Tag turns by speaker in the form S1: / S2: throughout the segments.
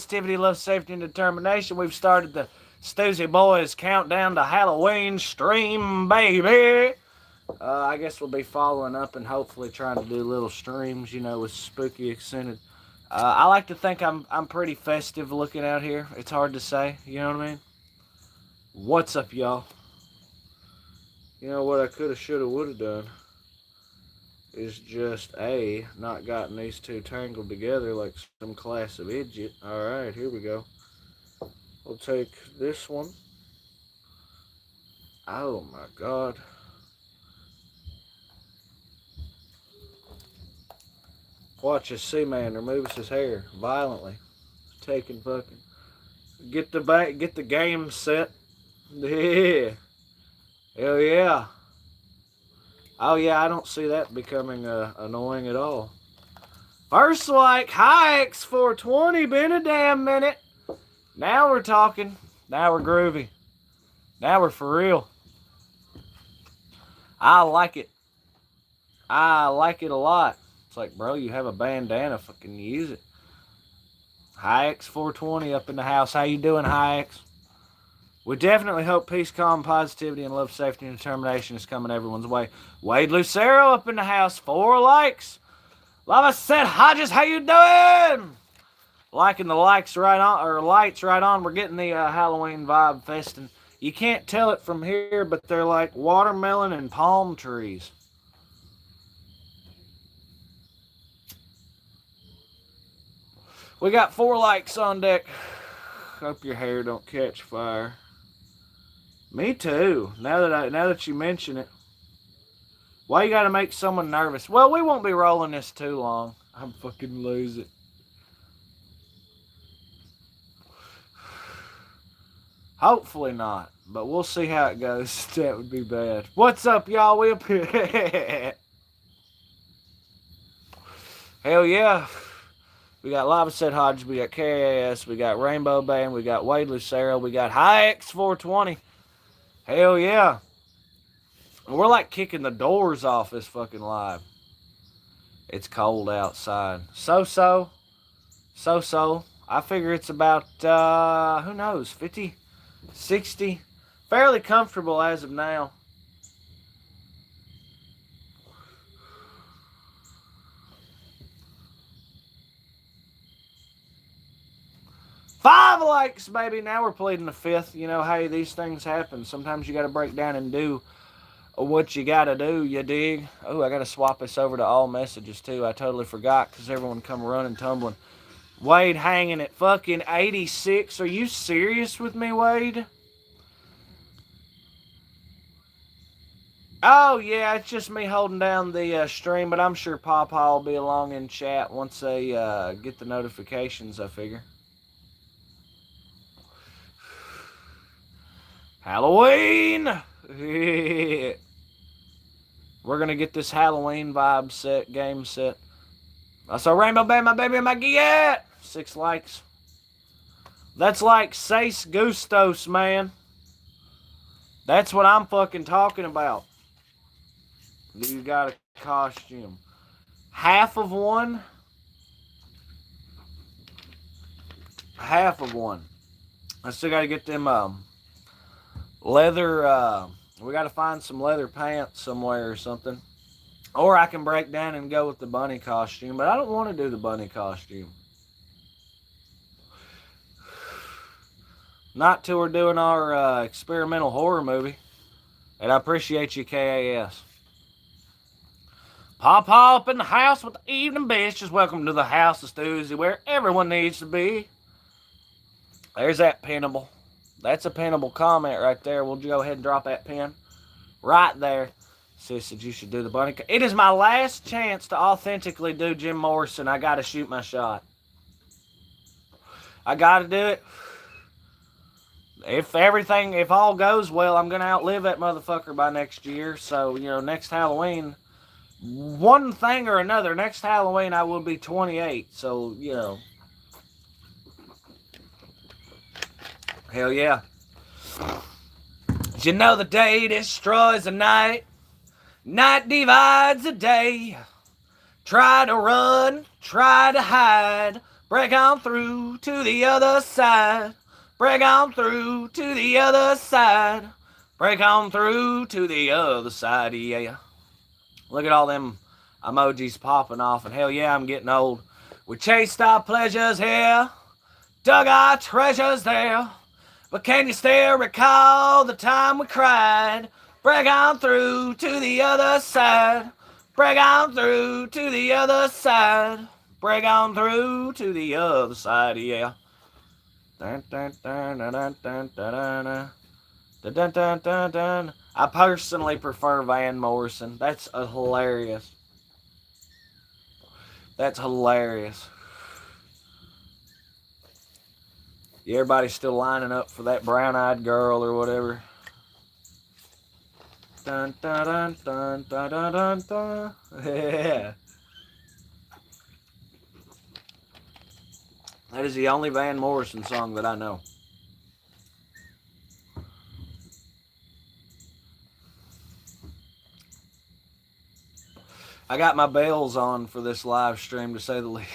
S1: positivity, love, safety, and determination. We've started the Stoosey Boys countdown to Halloween stream, baby. I guess we'll be following up and hopefully trying to do little streams, with spooky accented. I like to think I'm pretty festive looking out here. It's hard to say, you know what I mean? What's up, y'all? You know what I coulda, shoulda, woulda done is just not gotten these two tangled together like some class of idiot. All right, here we go. We'll take this one. Oh my God. Watch a Seaman removes his hair violently. Taking fucking. Get the game set. Yeah. Hell yeah. Oh yeah, I don't see that becoming annoying at all. First like, hi X420, been a damn minute. Now we're talking. Now we're groovy. Now we're for real. I like it. I like it a lot. It's like, bro, you have a bandana, fucking use it. Hi X420 up in the house. How you doing, Hi X? We definitely hope peace, calm, positivity, and love, safety, and determination is coming everyone's way. Wade Lucero up in the house. 4 likes. Lava said, Hodges, how you doing? Liking the lights right on. We're getting the Halloween vibe festing. You can't tell it from here, but they're like watermelon and palm trees. We got 4 likes on deck. Hope your hair don't catch fire. Me too. Now that you mention it. Why you gotta make someone nervous? Well, we won't be rolling this too long. I'm fucking losing. Hopefully not, but we'll see how it goes. That would be bad. What's up, y'all? We up here. Hell yeah. We got Lava Set Hodge, we got KAS, we got Rainbow Band, we got Wade Lucero, we got High X420. Hell yeah. We're like kicking the doors off this fucking live. It's cold outside. So. I figure it's about, who knows, 50, 60. Fairly comfortable as of now. Five likes, baby. Now we're pleading the 5th. Hey, these things happen. Sometimes you got to break down and do what you got to do, you dig? Oh, I got to swap this over to all messages, too. I totally forgot because everyone come running, tumbling. Wade hanging at fucking 86. Are you serious with me, Wade? Oh, yeah, it's just me holding down the stream, but I'm sure Pawpaw will be along in chat once they get the notifications, I figure. Halloween! We're going to get this Halloween vibe set, game set. I saw Rainbow Band, my baby, my Giat! 6 likes. That's like Seis Gustos, man. That's what I'm fucking talking about. You got a costume. Half of one. I still got to get them leather, we got to find some leather pants somewhere or something. Or I can break down and go with the bunny costume, but I don't want to do the bunny costume. Not till we're doing our experimental horror movie. And I appreciate you, KAS. Pawpaw up in the house with the evening bitches. Welcome to the house of Stoosey, where everyone needs to be. There's that pinnable. That's a pinnable comment right there. We'll go ahead and drop that pin right there. Sis said you should do the bunny. It is my last chance to authentically do Jim Morrison. I got to shoot my shot. I got to do it. If all goes well, I'm going to outlive that motherfucker by next year. So, next Halloween, one thing or another, next Halloween I will be 28. So, hell yeah. The day destroys the night. Night divides the day. Try to run, try to hide, Break on through to the other side. Break on through to the other side. Break on through to the other side, yeah. Look at all them emojis popping off, and hell yeah, I'm getting old. We chased our pleasures here, dug our treasures there, but can you still recall the time we cried? Break on through to the other side. Break on through to the other side. Break on through to the other side, yeah. Dun, dun, dun, dun, dun, dun, dun, dun. Dun, dun, dun, dun, dun. I personally prefer Van Morrison. That's hilarious. That's hilarious. Yeah, everybody's still lining up for that brown-eyed girl or whatever. Dun, dun, dun, dun, dun, dun, dun, dun. Yeah. That is the only Van Morrison song that I know. I got my bells on for this live stream, to say the least.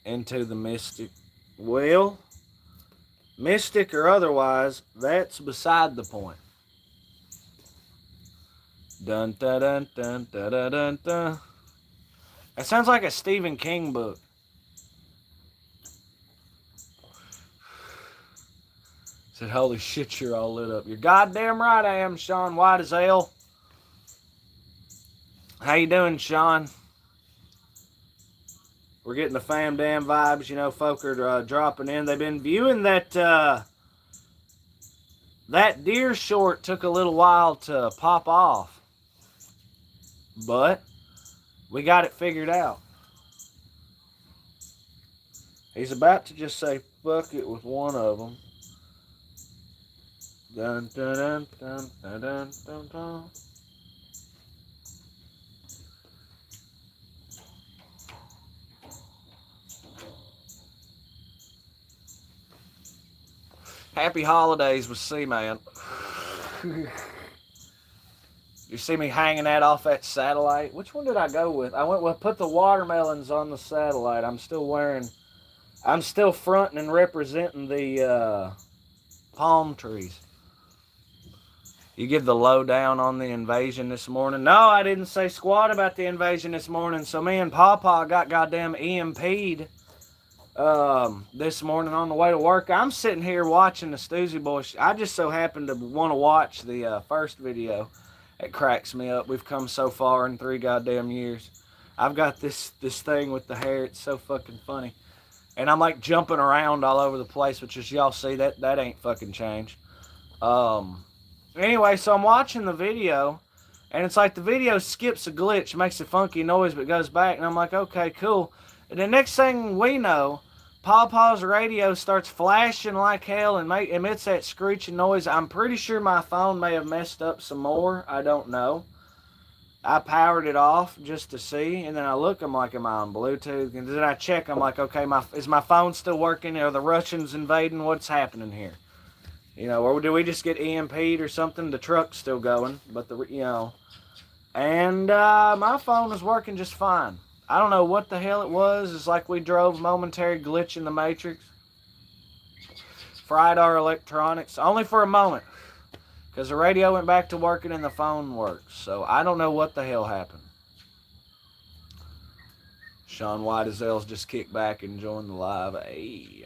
S1: Into the mystic. Well, mystic or otherwise, that's beside the point. Dun dun dun dun dun dun dun dun. That sounds like a Stephen King book. Said, holy shit, you're all lit up. You're goddamn right I am, Sean. White as hell. How you doing, Sean? We're getting the fam damn vibes. You know, folk are dropping in. They've been viewing that that deer short took a little while to pop off. But we got it figured out. He's about to just say fuck it with one of them. Dun dun dun dun dun dun dun dun. Happy holidays with C-Man. You see me hanging that off that satellite? Which one did I go with? I went with put the watermelons on the satellite. I'm still fronting and representing the palm trees. You give the lowdown on the invasion this morning? No, I didn't say squat about the invasion this morning. So me and Pawpaw got goddamn EMP'd this morning on the way to work. I'm sitting here watching the Stoosey Boys. I just so happened to want to watch the first video. It cracks me up. We've come so far in 3 goddamn years. I've got this thing with the hair. It's so fucking funny. And I'm like jumping around all over the place, which is, y'all see, that ain't fucking changed. Anyway, so I'm watching the video, and it's like the video skips a glitch, makes a funky noise, but goes back, and I'm like, okay, cool. And the next thing we know, Pawpaw's radio starts flashing like hell and emits that screeching noise. I'm pretty sure my phone may have messed up some more. I don't know. I powered it off just to see, and then I look, I'm like, am I on Bluetooth? And then I check, I'm like, okay, is my phone still working? Are the Russians invading? What's happening here? You know, or do we just get EMP'd or something? The truck's still going, but and my phone is working just fine. I don't know what the hell it was. It's like we drove momentary glitch in the Matrix. Fried our electronics, only for a moment, because the radio went back to working and the phone works. So I don't know what the hell happened. Sean White as hell's just kicked back and joined the live. Hey.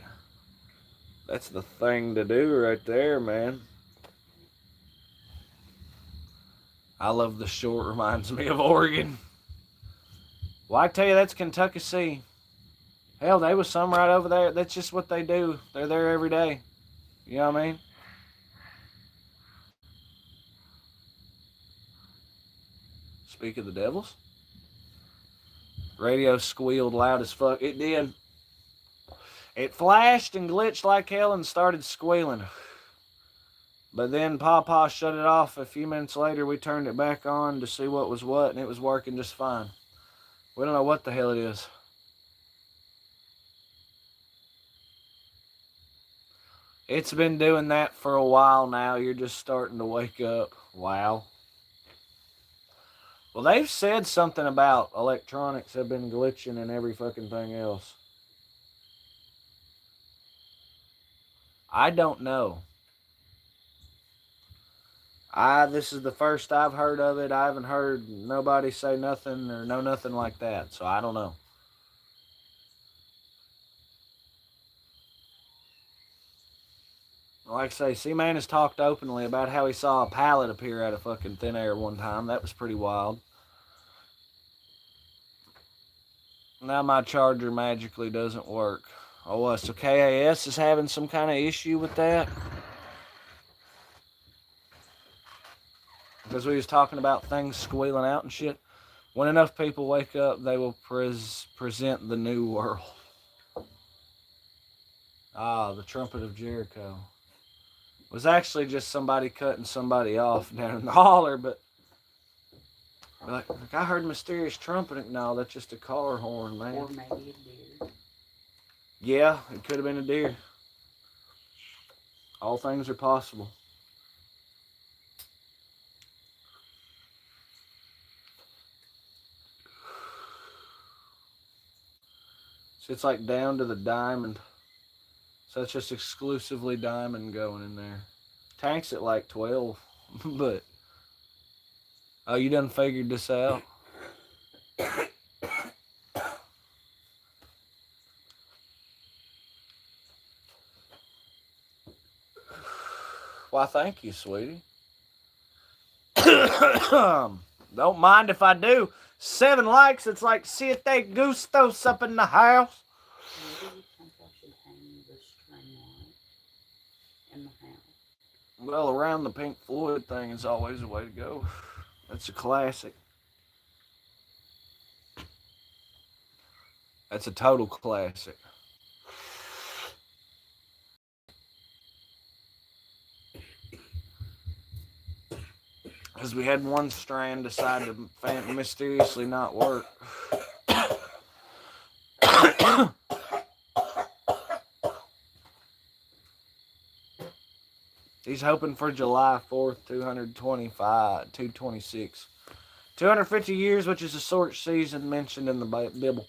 S1: That's the thing to do right there, man. I love the short. Reminds me of Oregon. Well, I tell you, that's Kentucky C. Hell, they was some right over there. That's just what they do. They're there every day. You know what I mean? Speak of the devils. Radio squealed loud as fuck. It did. It flashed and glitched like hell and started squealing. But then Pawpaw shut it off. A few minutes later, we turned it back on to see what was what, and it was working just fine. We don't know what the hell it is. It's been doing that for a while now. You're just starting to wake up. Wow. Well, they've said something about electronics have been glitching and every fucking thing else. I don't know. This is the first I've heard of it. I haven't heard nobody say nothing or know nothing like that, so I don't know. Like I say, C-Man has talked openly about how he saw a pallet appear out of fucking thin air one time. That was pretty wild. Now my charger magically doesn't work. Oh, what? So KAS is having some kind of issue with that? Because we was talking about things squealing out and shit. When enough people wake up, they will present the new world. Ah, the trumpet of Jericho. It was actually just somebody cutting somebody off down in the holler, but like I heard mysterious trumpeting. No, that's just a car horn, man.
S2: Or maybe a deer.
S1: Yeah, it could have been a deer. All things are possible. So it's like down to the diamond. So it's just exclusively diamond going in there. Tank's at like 12, but oh, you done figured this out? Why, thank you, sweetie. Don't mind if I do. 7 likes, it's like siete gustos up in the house.
S2: Maybe you think I should hang the string light in the house.
S1: Well, around the Pink Floyd thing is always a way to go. That's a classic. That's a total classic. Because we had one strand decide to mysteriously not work. He's hoping for July 4th, 226. 250 years, which is a short season mentioned in the Bible.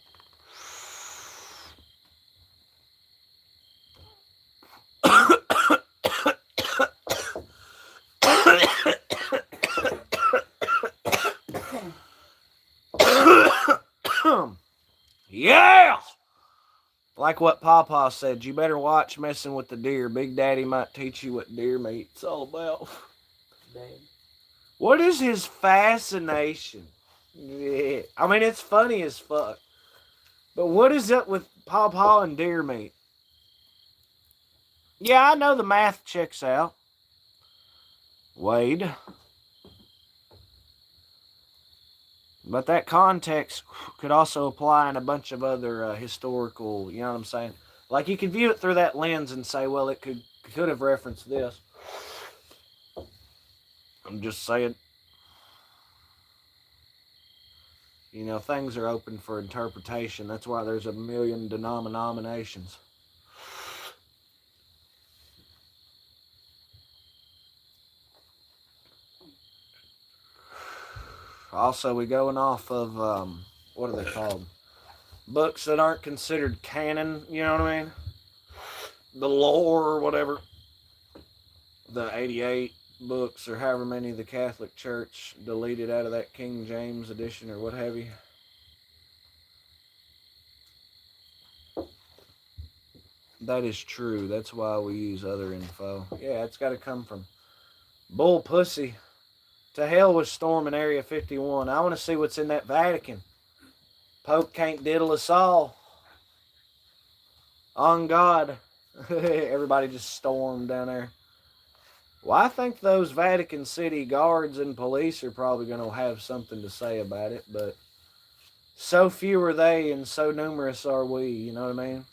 S1: Yeah! Like what Papa said, you better watch messing with the deer. Big Daddy might teach you what deer meat's all about.
S2: Dad.
S1: What is his fascination? Yeah. I mean, it's funny as fuck. But what is up with Papa and deer meat? Yeah, I know the math checks out. Wade. But that context could also apply in a bunch of other historical, you know what I'm saying? Like you could view it through that lens and say, well, it could have referenced this. I'm just saying. You know, things are open for interpretation. That's why there's a million denominations. Also, we going off of, what are they called? Books that aren't considered canon, you know what I mean? The lore or whatever. The 88 books or however many the Catholic Church deleted out of that King James edition or what have you. That is true. That's why we use other info. Yeah, it's got to come from Bull Pussy. To hell with storming Area 51. I want to see what's in that Vatican. Pope can't diddle us all. On God. Everybody just stormed down there. Well, I think those Vatican City guards and police are probably going to have something to say about it, but so few are they and so numerous are we, you know what I mean?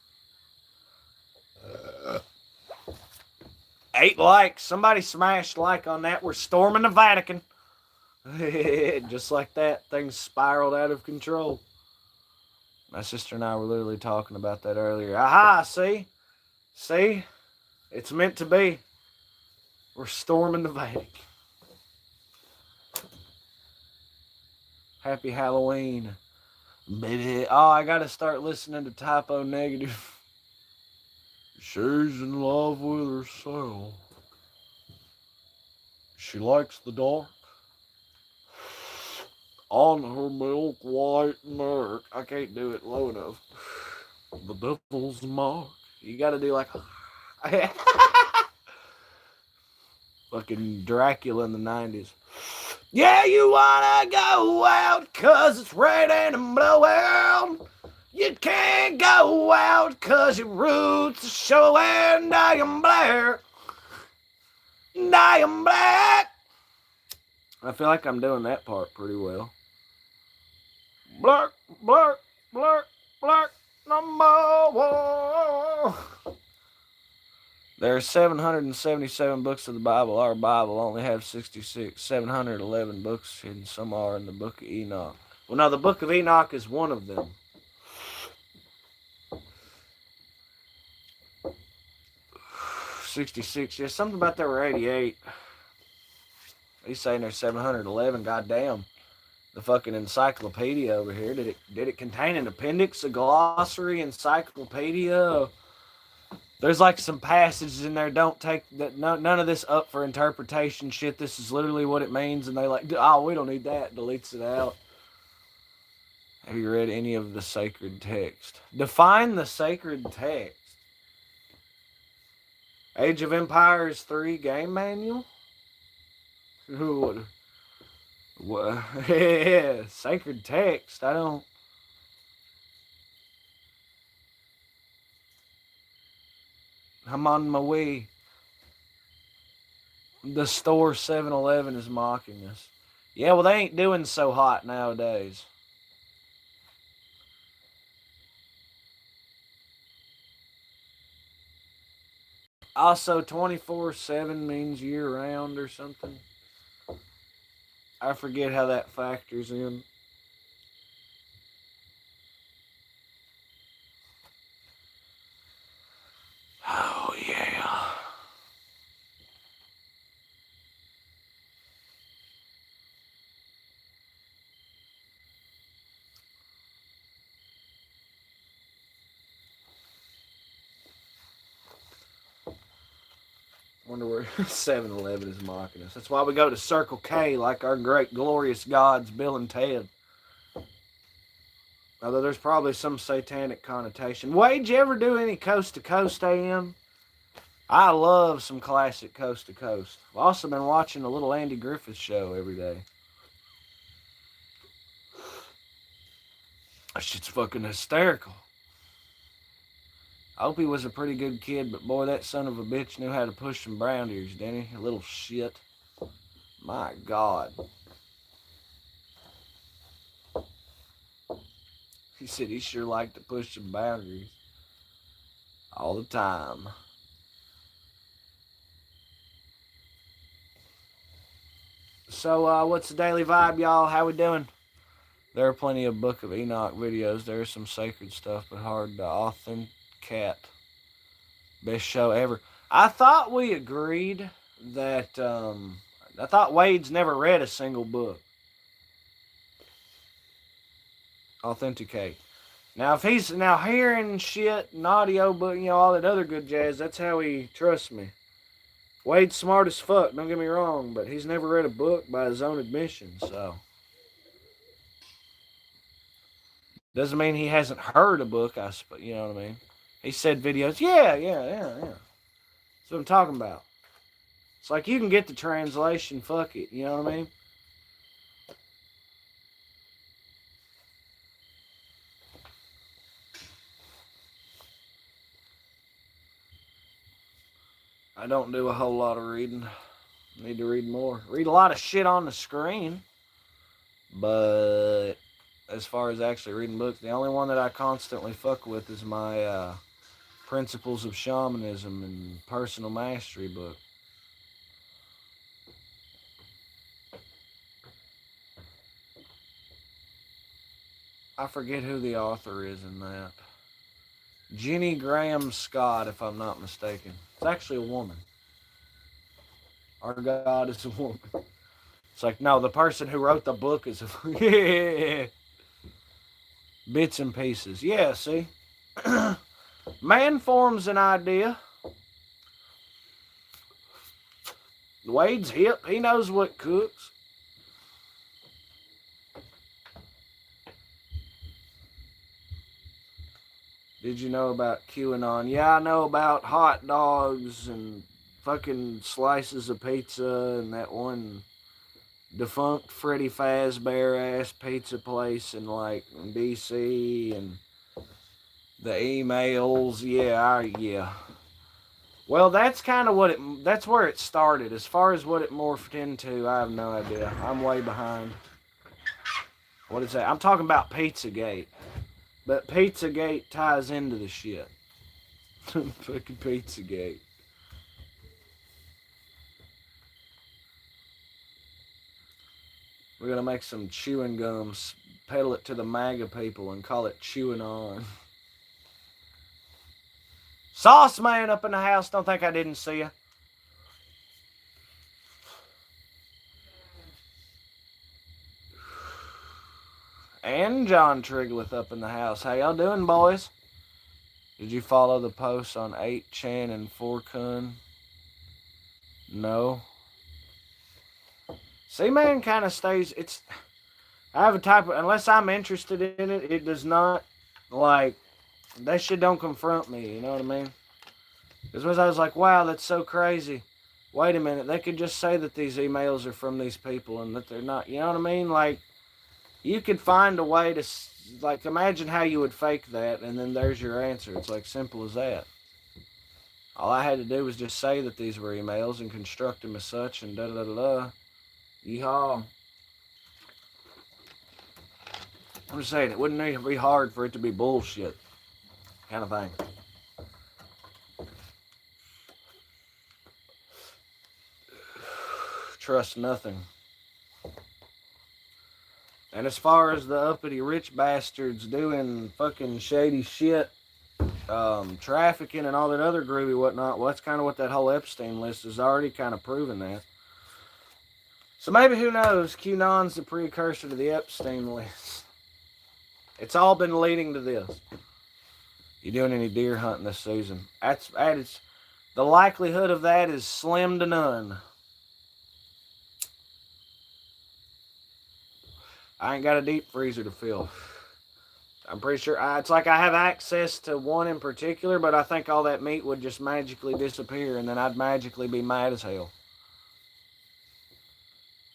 S1: 8 likes. Somebody smashed like on that. We're storming the Vatican. Just like that, things spiraled out of control. My sister and I were literally talking about that earlier. Aha, see? See? It's meant to be. We're storming the Vatican. Happy Halloween. Baby. Oh, I gotta start listening to Typo Negative. She's in love with herself. She likes the dark. On her milk white mark. I can't do it low enough. The devil's mark. You gotta do like fucking Dracula in the 90s. Yeah, you wanna go out 'cause it's raining and blowing. You can't go out 'cause your roots are showing. Dying Blair. Dying Black. I feel like I'm doing that part pretty well. Black, black, black, black, number one. There are 777 books of the Bible. Our Bible only has 66. 711 books, and some are in the book of Enoch. Well, no, the book of Enoch is one of them. 66. Yeah, something about there were 88. He's saying there's 711. Goddamn. The fucking encyclopedia over here. Did it contain an appendix, a glossary, encyclopedia? There's like some passages in there. Don't take that. None of this up for interpretation shit. This is literally what it means, and they like, oh, we don't need that. Deletes it out. Have you read any of the sacred text? Define the sacred text. Age of Empires 3 game manual. What? Yeah, sacred text. I don't. I'm on my way. The store 7-Eleven is mocking us. Yeah, well, they ain't doing so hot nowadays. Also, 24/7 means year-round or something. I forget how that factors in. Oh, yeah. Wonder where 7-Eleven is mocking us. That's why we go to Circle K like our great glorious gods, Bill and Ted. Although there's probably some satanic connotation. Wade, you ever do any Coast to Coast AM? I love some classic Coast to Coast. I've also been watching a little Andy Griffith show every day. That shit's fucking hysterical. I hope he was a pretty good kid, but boy, that son of a bitch knew how to push some boundaries, didn't he? A little shit. My God. He said he sure liked to push some boundaries. All the time. So, what's the daily vibe, y'all? How we doing? There are plenty of Book of Enoch videos. There's some sacred stuff, but hard to authenticate. Best show ever. I thought we agreed that, I thought Wade's never read a single book. Authenticate. Now, if he's now hearing shit and audio book, all that other good jazz, that's how he trusts me. Wade's smart as fuck, don't get me wrong, but he's never read a book by his own admission, so. Doesn't mean he hasn't heard a book, you know what I mean? He said videos, yeah. That's what I'm talking about. It's like you can get the translation, fuck it, you know what I mean? I don't do a whole lot of reading. Need to read more. Read a lot of shit on the screen. But as far as actually reading books, the only one that I constantly fuck with is my Principles of Shamanism and Personal Mastery book. I forget who the author is in that. Jenny Graham Scott, if I'm not mistaken. It's actually a woman. Our God is a woman. It's like, no, the person who wrote the book is yeah, bits and pieces. Yeah, see? Man forms an idea. Wade's hip. He knows what cooks. Did you know about QAnon? Yeah, I know about hot dogs and fucking slices of pizza and that one defunct Freddy Fazbear ass pizza place in like DC and the emails. Yeah. Well, that's kind of that's where it started. As far as what it morphed into, I have no idea. I'm way behind. What is that? I'm talking about Pizzagate. But Pizzagate ties into the shit. Fucking Pizzagate. We're gonna make some chewing gums, peddle it to the MAGA people, and call it chewing on. Sauce Man up in the house. Don't think I didn't see you. And John Trigleth up in the house. How y'all doing, boys? Did you follow the posts on 8chan and 4kun? No. See, man, kind of stays. I have a type of, unless I'm interested in it, it does not, like, that shit don't confront me, you know what I mean? Because I was like, wow, that's so crazy. Wait a minute, they could just say that these emails are from these people and that they're not, you know what I mean? Like, you could find a way to, like, imagine how you would fake that, and then there's your answer. It's like simple as that. All I had to do was just say that these were emails and construct them as such, and da-da-da-da-da. Yeehaw. I'm just saying, it wouldn't need to be hard for it to be bullshit. Kind of thing. Trust nothing. And as far as the uppity rich bastards doing fucking shady shit, trafficking and all that other groovy whatnot, well, that's kind of what that whole Epstein list is already kind of proving that. So maybe, who knows, QAnon's the precursor to the Epstein list. It's all been leading to this. You doing any deer hunting this season? The likelihood of that is slim to none. I ain't got a deep freezer to fill. I'm pretty sure it's like I have access to one in particular, but I think all that meat would just magically disappear, and then I'd magically be mad as hell.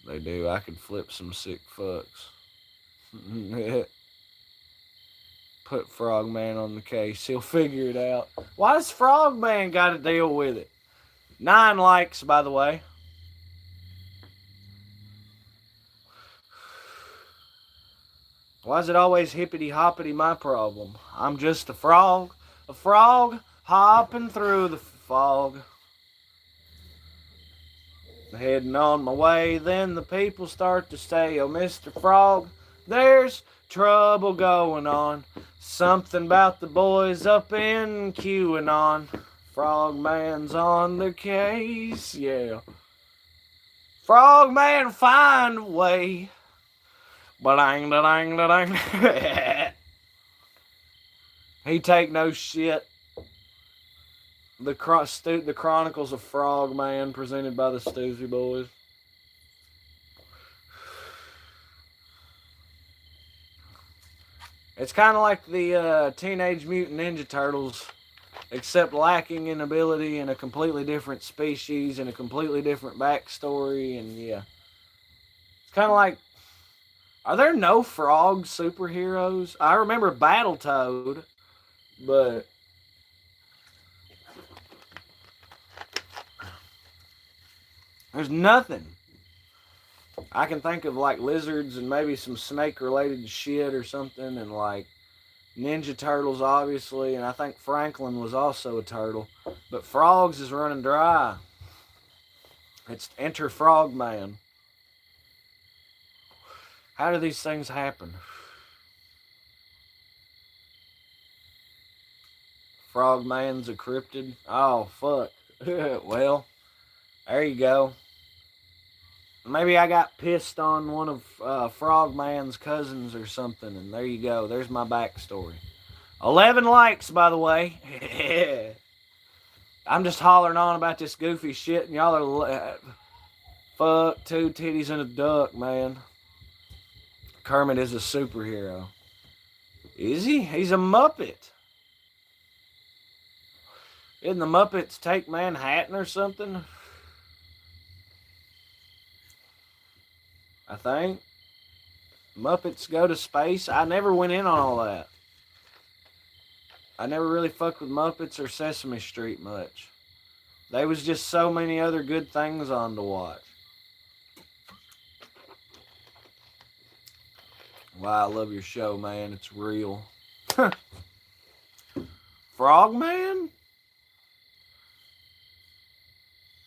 S1: They do. I could flip some sick fucks. Put Frogman on the case. He'll figure it out. Why does Frogman got to deal with it? 9 likes, by the way. Why is it always hippity hoppity my problem? I'm just a frog hopping through the fog. Heading on my way, then the people start to say, oh, Mr. Frog, there's trouble going on. Something about the boys up in QAnon. Frogman's on the case, yeah. Frogman, find a way. Ba-dang, da-dang, da-dang. He take no shit. The Chronicles of Frogman, presented by the Stoosey Boys. It's kind of like the Teenage Mutant Ninja Turtles, except lacking in ability and a completely different species and a completely different backstory, and yeah. It's kind of like, are there no frog superheroes? I remember Battletoad, but there's nothing. I can think of like lizards and maybe some snake related shit or something, and like Ninja Turtles obviously, and I think Franklin was also a turtle. But frogs is running dry. It's Enter Frogman. How do these things happen? Frogman's a cryptid. Oh fuck. Well, there you go. Maybe I got pissed on one of Frogman's cousins or something, and there you go. There's my backstory. 11 likes, by the way. I'm just hollering on about this goofy shit, and y'all are. Fuck two titties and a duck, man. Kermit is a superhero. Is he? He's a Muppet. Didn't the Muppets take Manhattan or something? I think. Muppets go to space. I never went in on all that. I never really fucked with Muppets or Sesame Street much. There was just so many other good things on to watch. Wow, I love your show, man. It's real. Frogman?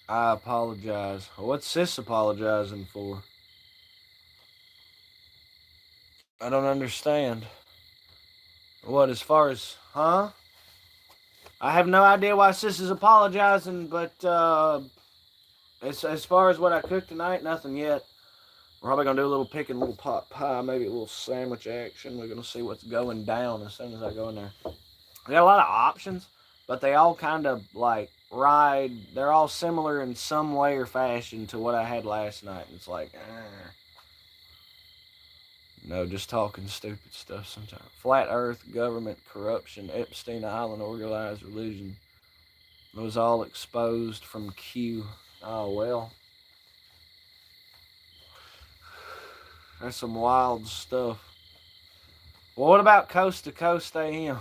S1: I apologize. What's sis apologizing for? I don't understand. What, as far as, huh? I have no idea why sis is apologizing, but as far as what I cooked tonight, nothing yet. We're probably gonna do a little picking, a little pot pie, maybe a little sandwich action. We're gonna see what's going down as soon as I go in there. We got a lot of options, but they all kind of like ride. They're all similar in some way or fashion to what I had last night. It's like, no, just talking stupid stuff sometimes. Flat Earth, government, corruption, Epstein Island, organized religion. It was all exposed from Q. Oh, well. That's some wild stuff. Well, what about Coast to Coast AM?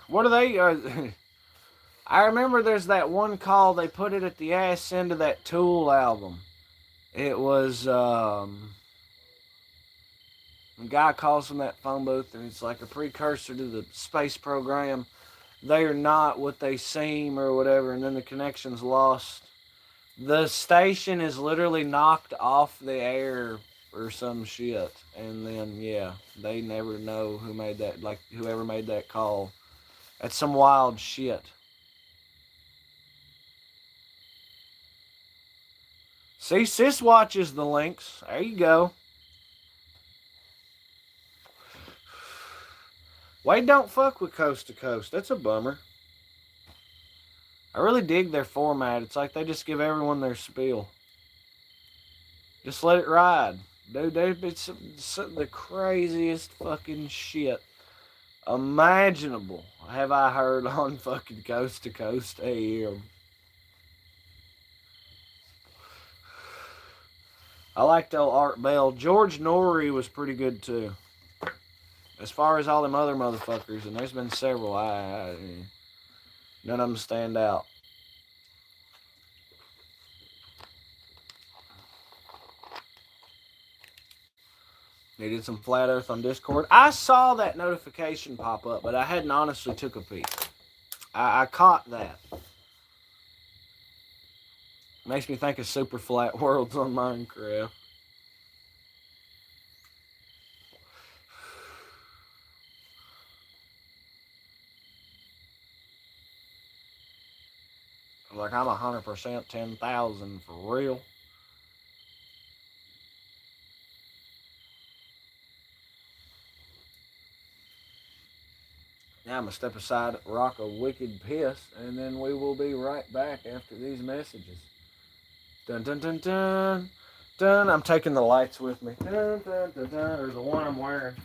S1: What are they? I remember there's that one call, they put it at the ass end of that Tool album. It was, a guy calls from that phone booth, and it's like a precursor to the space program. They are not what they seem or whatever, and then the connection's lost. The station is literally knocked off the air or some shit, and then, yeah, they never know who made that, like, whoever made that call. That's some wild shit. See, sis watches the links. There you go. Wade don't fuck with Coast to Coast. That's a bummer. I really dig their format. It's like they just give everyone their spiel. Just let it ride. Dude, it's the craziest fucking shit imaginable have I heard on fucking Coast to Coast AM. I liked old Art Bell. George Norrie was pretty good too. As far as all them other motherfuckers, and there's been several, none of them stand out. Needed some Flat Earth on Discord. I saw that notification pop up, but I hadn't honestly took a peek. I caught that. Makes me think of Super Flat Worlds on Minecraft. Like, I'm 100% 10,000 for real. Now I'm going to step aside, rock a wicked piss, and then we will be right back after these messages. Dun dun dun dun. Dun. I'm taking the lights with me. Dun dun dun dun. Or the one I'm wearing.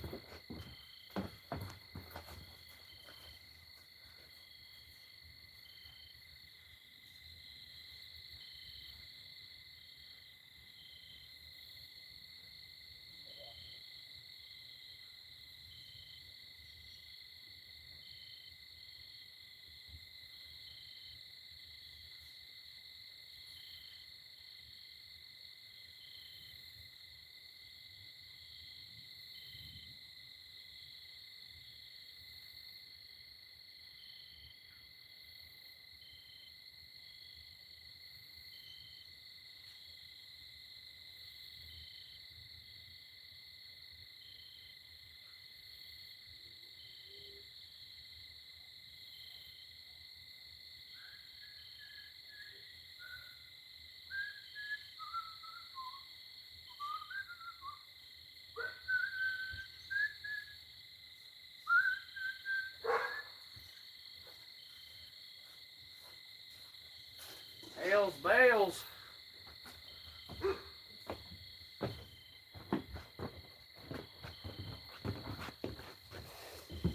S1: bells.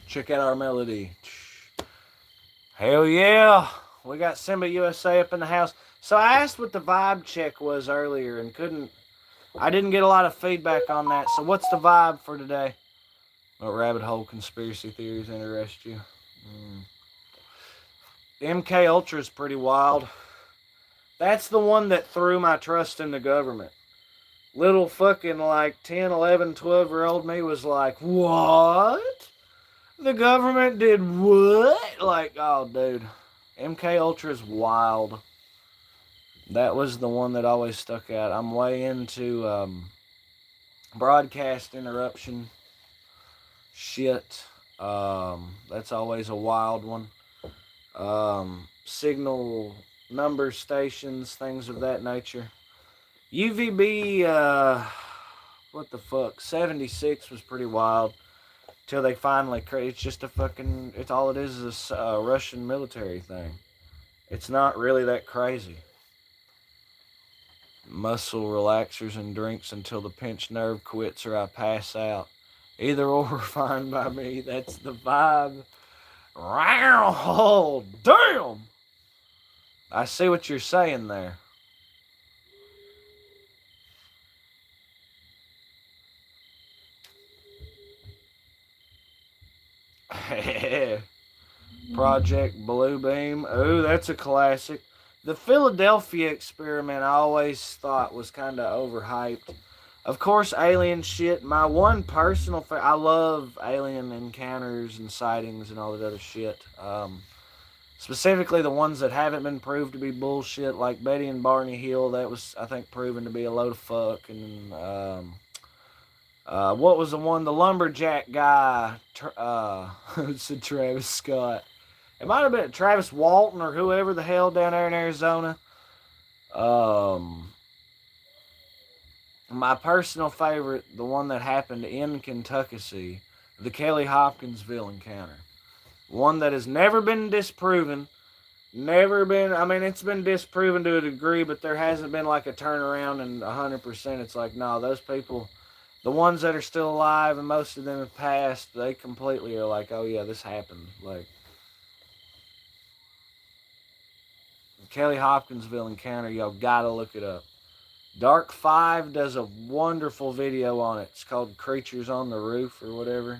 S1: Check out our melody. Hell yeah. We got Simba USA up in the house. So I asked what the vibe check was earlier and I didn't get a lot of feedback on that. So what's the vibe for today? What rabbit hole conspiracy theories interest you? MK Ultra is pretty wild. That's the one that threw my trust in the government. Little fucking like 10, 11, 12-year-old me was like, what? The government did what? Like, oh, dude. MK Ultra is wild. That was the one that always stuck out. I'm way into broadcast interruption shit. That's always a wild one. Signal number stations, things of that nature. UVB, what the fuck? 76 was pretty wild. Till they finally, it's just a fucking, it's all it is a Russian military thing. It's not really that crazy. Muscle relaxers and drinks until the pinched nerve quits or I pass out. Either or, fine by me. That's the vibe. Oh, damn! I see what you're saying there. Project Bluebeam. Ooh, that's a classic. The Philadelphia experiment I always thought was kind of overhyped. Of course, alien shit. My one personal I love alien encounters and sightings and all that other shit. Specifically the ones that haven't been proved to be bullshit, like Betty and Barney Hill. That was, I think, proven to be a load of fuck. And what was the one? The lumberjack guy. Said Travis Scott. It might have been Travis Walton or whoever the hell down there in Arizona. My personal favorite, the one that happened in Kentucky, the Kelly Hopkinsville encounter. One that has never been disproven. Never been, I mean, it's been disproven to a degree, but there hasn't been like a turnaround and 100%. It's like, no, those people, the ones that are still alive and most of them have passed, they completely are like, oh yeah, this happened. Like, the Kelly Hopkinsville encounter, y'all gotta look it up. Dark 5 does a wonderful video on it. It's called Creatures on the Roof or whatever.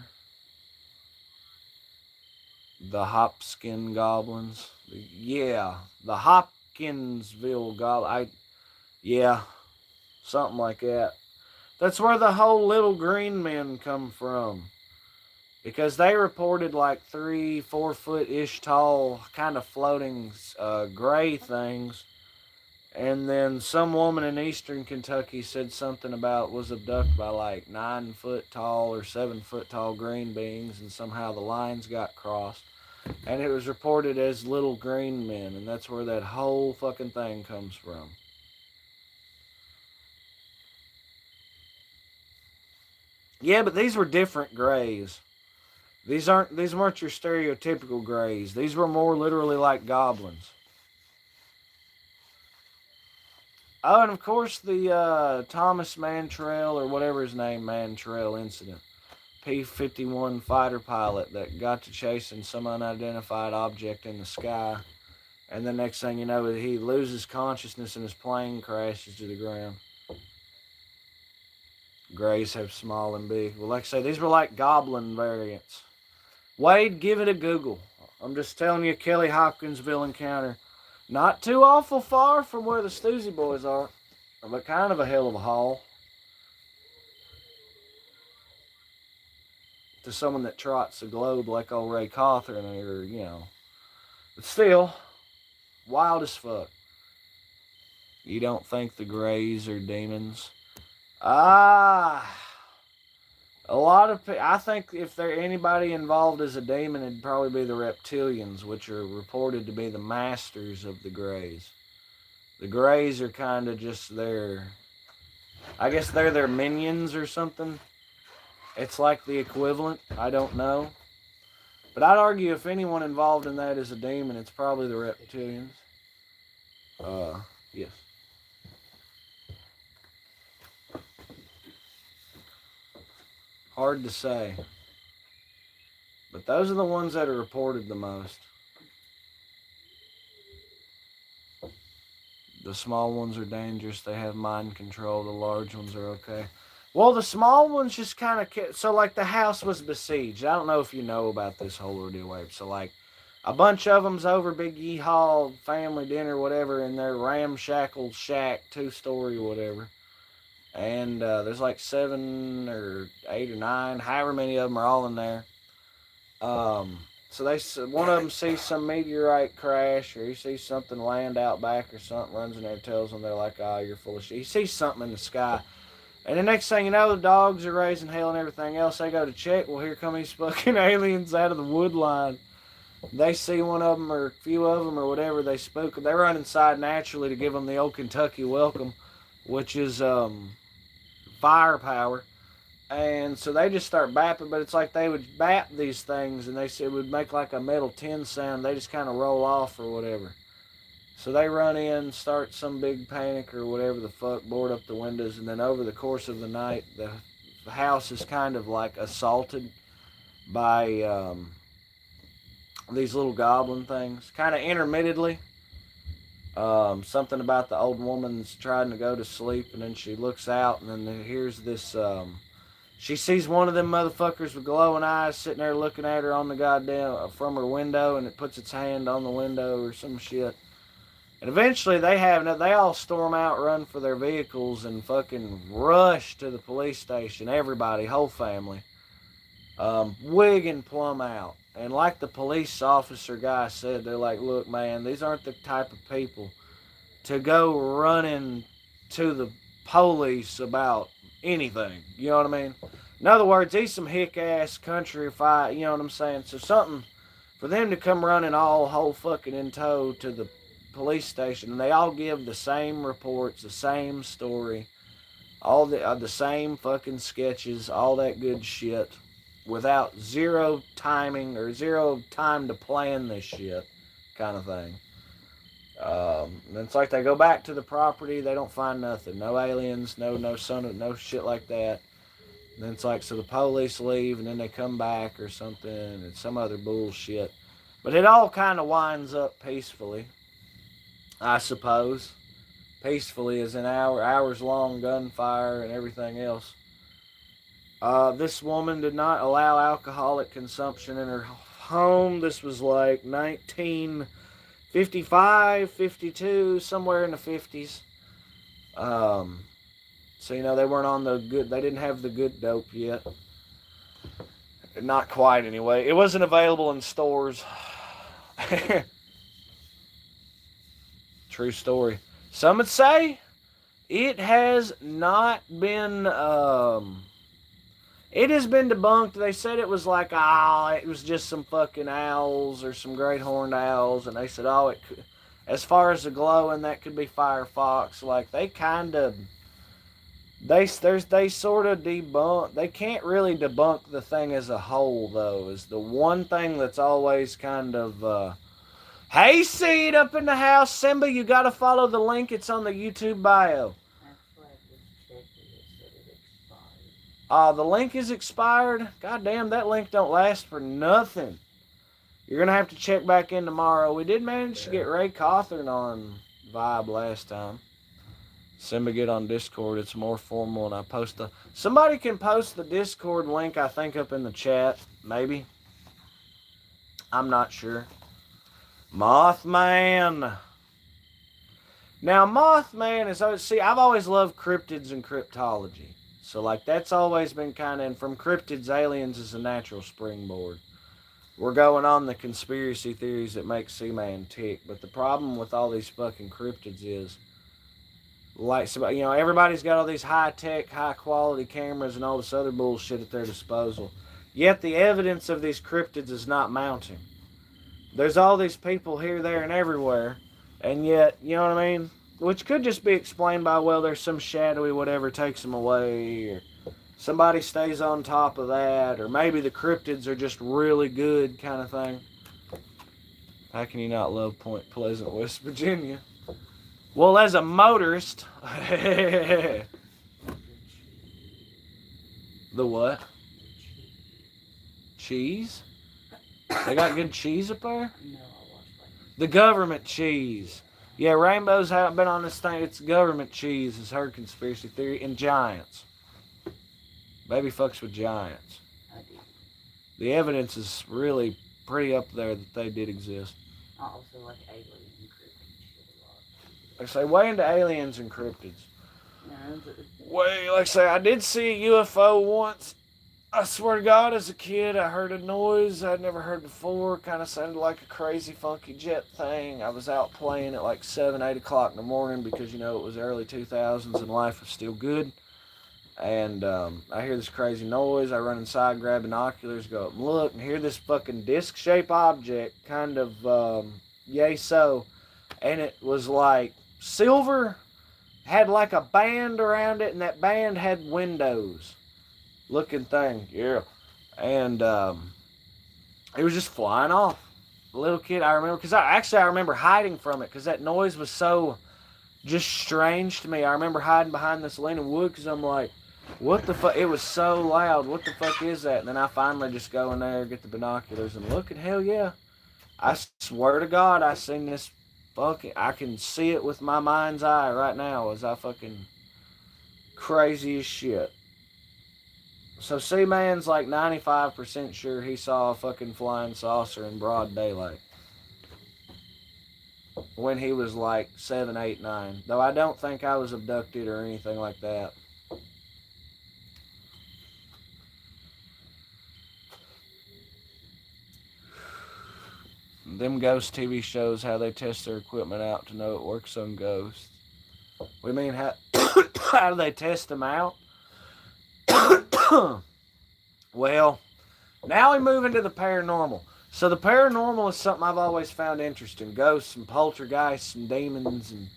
S1: The Hopskin Goblins. Yeah, the Hopkinsville Goblin. Yeah, something like that. That's where the whole little green men come from. Because they reported like 3-4 foot-ish tall, kind of floating gray things. And then some woman in eastern Kentucky said something about was abducted by like 9 foot tall or 7 foot tall green beings, and somehow the lines got crossed. And it was reported as little green men, and that's where that whole fucking thing comes from. Yeah, but these were different grays. These weren't your stereotypical grays. These were more literally like goblins. Oh, and of course the Thomas Mantrell, or whatever his name, Mantrell incident. P-51 fighter pilot that got to chasing some unidentified object in the sky. And the next thing you know, he loses consciousness and his plane crashes to the ground. Grays have small and big. Well, like I say, these were like goblin variants. Wade, give it a Google. I'm just telling you, Kelly Hopkinsville encounter. Not too awful far from where the Stoosey Boys are, but kind of a hell of a haul. To someone that trots the globe like old Ray Cawthorn, or, you know. But still, wild as fuck. You don't think the Greys are demons? A lot of people, I think if there anybody involved as a demon, it'd probably be the reptilians, which are reported to be the masters of the Greys. The Greys are kind of just I guess they're their minions or something. It's like the equivalent. I don't know. But I'd argue if anyone involved in that is a demon, it's probably the reptilians. Yes. Hard to say. But those are the ones that are reported the most. The small ones are dangerous. They have mind control. The large ones are okay. Well, the small ones just kind of... So, like, the house was besieged. I don't know if you know about this whole ordeal, Abe. So, like, a bunch of them's over Big Yeehaw, family dinner, whatever, in their ramshackle shack, 2-story, whatever. And there's like 7 or 8 or 9, however many of them are all in there. Um, so one of them sees some meteorite crash, or he sees something land out back or something, runs in there and tells them, they're like, oh, you're full of shit. He sees something in the sky. And the next thing you know, the dogs are raising hell and everything else. They go to check. Well, here come these fucking aliens out of the wood line. They see one of them or a few of them or whatever. They spook. They run inside naturally to give them the old Kentucky welcome, which is firepower. And so they just start bapping, but it's like they would bap these things and it would make like a metal tin sound. They just kind of roll off or whatever. So they run in, start some big panic or whatever the fuck, board up the windows, and then over the course of the night, the house is kind of like assaulted by these little goblin things, kind of intermittently. Something about the old woman's trying to go to sleep, and then she looks out, and then here's this. She sees one of them motherfuckers with glowing eyes sitting there looking at her on the goddamn from her window, and it puts its hand on the window or some shit. And eventually they all storm out, run for their vehicles, and fucking rush to the police station. Everybody, whole family, wig and plumb out. And like the police officer guy said, they're like, look, man, these aren't the type of people to go running to the police about anything. You know what I mean? In other words, he's some hick-ass country fight, you know what I'm saying? So something for them to come running all whole fucking in tow to the police station, and they all give the same reports, the same story, all the same fucking sketches, all that good shit, without zero timing or zero time to plan this shit, kind of thing. And it's like they go back to the property, they don't find nothing, no aliens, no shit like that. And then it's like, so the police leave, and then they come back or something, and some other bullshit. But it all kind of winds up peacefully, I suppose. Peacefully as in hours long gunfire and everything else. This woman did not allow alcoholic consumption in her home. This was like 1955, 52, somewhere in the 50s. So, they weren't on the good, they didn't have the good dope yet. Not quite, anyway. It wasn't available in stores. True story. Some would say it has not been, it has been debunked. They said it was like, it was just some fucking owls or some great horned owls. And they said, it could, as far as the glowing, that could be firefox. Like, they kind of, they sort of debunk. They can't really debunk the thing as a whole, though, is the one thing that's always kind of, hey, Seed up in the house. Simba, you got to follow the link. It's on the YouTube bio. The link is expired. God damn, that link don't last for nothing. You're going to have to check back in tomorrow. We did manage to get Ray Cawthorn on Vibe last time. Simba, get on Discord. It's more formal, and I post somebody can post the Discord link, I think, up in the chat. Maybe. I'm not sure. Mothman. Now, Mothman is... See, I've always loved cryptids and cryptology. So, like, that's always been kind of... And from cryptids, aliens is a natural springboard. We're going on the conspiracy theories that make Seaman tick. But the problem with all these fucking cryptids is... Like, everybody's got all these high-tech, high-quality cameras and all this other bullshit at their disposal. Yet the evidence of these cryptids is not mounting. There's all these people here, there, and everywhere, and yet, you know what I mean? Which could just be explained by, well, there's some shadowy whatever takes them away, or somebody stays on top of that, or maybe the cryptids are just really good kind of thing. How can you not love Point Pleasant, West Virginia? Well, as a motorist, the what? Cheese? They got good cheese up there?
S2: No, I watched like
S1: The government cheese. Yeah, rainbows haven't been on this thing. It's government cheese, is her conspiracy theory. And giants. Baby fucks with giants.
S2: I did.
S1: The evidence is really pretty up there that they did exist.
S2: I also like alien and cryptid shit a lot.
S1: Like I say, way into aliens and cryptids.
S2: No,
S1: Way, like I say, I did see a UFO once. I swear to God, as a kid, I heard a noise I'd never heard before. Kind of sounded like a crazy, funky jet thing. I was out playing at like 7, 8 o'clock in the morning because, it was early 2000s and life was still good. And I hear this crazy noise. I run inside, grab binoculars, go up and look, and hear this fucking disc-shaped object, kind of yay so. And it was like silver, had like a band around it, and that band had windows. Looking thing, yeah. And it was just flying off. The little kid, I remember, because I remember hiding from it because that noise was so just strange to me. I remember hiding behind this leaning wood because I'm like, what the fuck? It was so loud. What the fuck is that? And then I finally just go in there, get the binoculars, and look, and hell yeah. I swear to God, I seen this fucking, I can see it with my mind's eye right now as I fucking crazy as shit. So C-Man's like 95% sure he saw a fucking flying saucer in broad daylight. When he was like 7, 8, 9. Though I don't think I was abducted or anything like that. Them ghost TV shows, how they test their equipment out to know it works on ghosts. We mean, how, how do they test them out? Well, now we move into the paranormal. So the paranormal is something I've always found interesting. Ghosts and poltergeists and demons and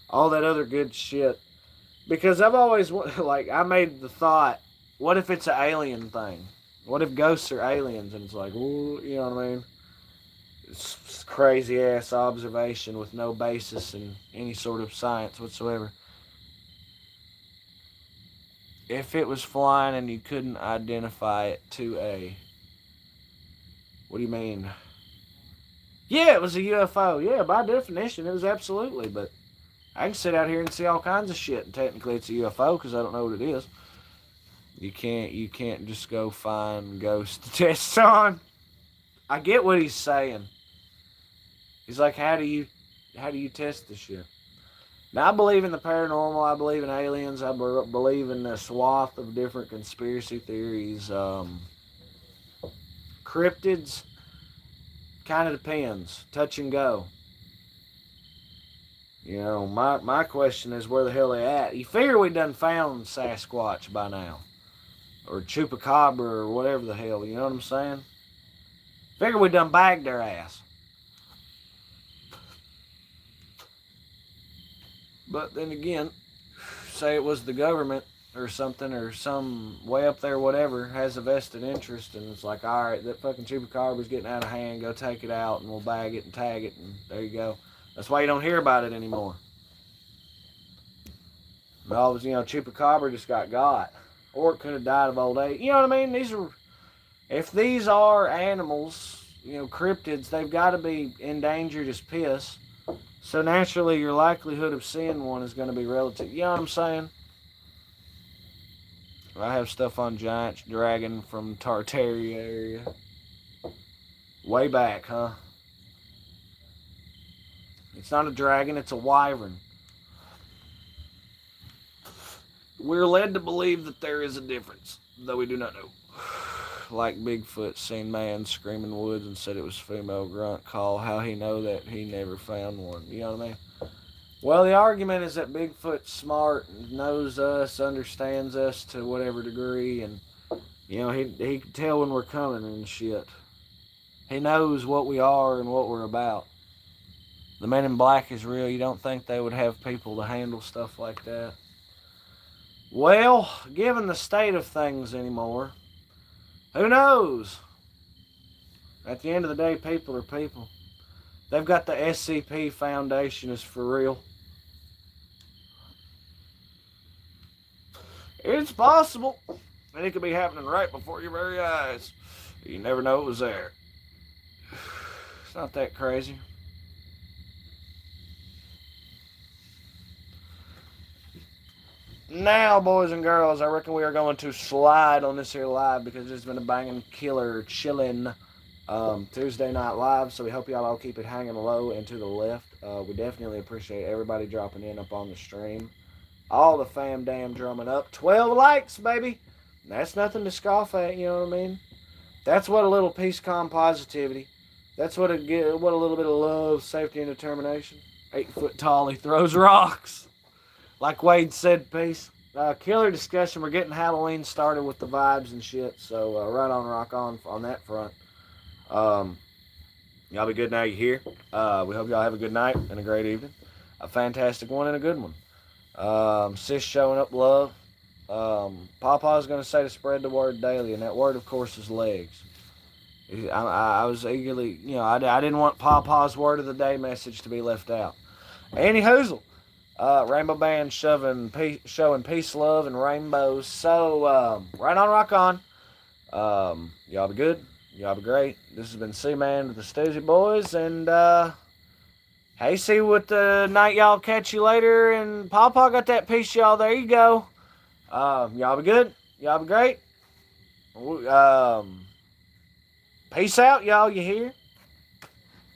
S1: all that other good shit. Because I've always, like, I made the thought, what if it's an alien thing? What if ghosts are aliens? And it's like, ooh, you know what I mean? It's crazy ass observation with no basis in any sort of science whatsoever. If it was flying and you couldn't identify it to a, what do you mean? Yeah, it was a UFO. Yeah, by definition, it was absolutely. But I can sit out here and see all kinds of shit, and technically it's a UFO because I don't know what it is. You can't just go find ghosts to test on. I get what he's saying. He's like, how do you test this shit? Now, I believe in the paranormal. I believe in aliens. I believe in a swath of different conspiracy theories. Cryptids, kind of depends. Touch and go. My question is, where the hell they at? You figure we done found Sasquatch by now. Or Chupacabra or whatever the hell. You know what I'm saying? Figure we done bagged their ass. But then again, say it was the government or something, or some way up there, whatever, has a vested interest, and it's like, all right, that fucking Chupacabra's getting out of hand, go take it out, and we'll bag it and tag it, and there you go. That's why you don't hear about it anymore. All of Chupacabra just got. Or it could have died of old age. You know what I mean? If these are animals, cryptids, they've got to be endangered as piss. So naturally, your likelihood of seeing one is going to be relative. You know what I'm saying? I have stuff on giant dragon from Tartaria area. Way back, huh? It's not a dragon, it's a wyvern. We're led to believe that there is a difference, though we do not know. Like Bigfoot seen man screaming woods and said it was female grunt call. How he know that? He never found one. You know what I mean? Well, the argument is that Bigfoot's smart, knows us, understands us to whatever degree, and he can tell when we're coming and shit. He knows what we are and what we're about. The Men in Black is real. You don't think they would have people to handle stuff like that? Well, given the state of things anymore, who knows? At the end of the day, people are people. They've got the SCP Foundation is for real. It's possible. And it could be happening right before your very eyes. You never know it was there. It's not that crazy. Now, boys and girls, I reckon we are going to slide on this here live because it's been a banging, killer, chilling Tuesday night live. So we hope y'all all keep it hanging low and to the left. We definitely appreciate everybody dropping in up on the stream. All the fam damn drumming up. 12 likes, baby. That's nothing to scoff at, you know what I mean? That's what a little peace, calm, positivity. That's what a little bit of love, safety, and determination. 8 foot tall, he throws rocks. Like Wade said, peace. Killer discussion. We're getting Halloween started with the vibes and shit. So right on, rock on that front. Y'all be good now you're here. We hope y'all have a good night and a great evening. A fantastic one and a good one. Sis showing up love. Papa's going to say to spread the word daily, and that word, of course, is legs. I was eagerly, I didn't want Papa's word of the day message to be left out. Annie Hoozle. Rainbow Band showing peace, love, and rainbows. So, right on, rock on. Y'all be good. Y'all be great. This has been C-Man with the Stoosey Boys. And, hey, see what the night y'all catch you later. And Pawpaw got that piece, y'all. There you go. Y'all be good. Y'all be great. Peace out, y'all. You hear?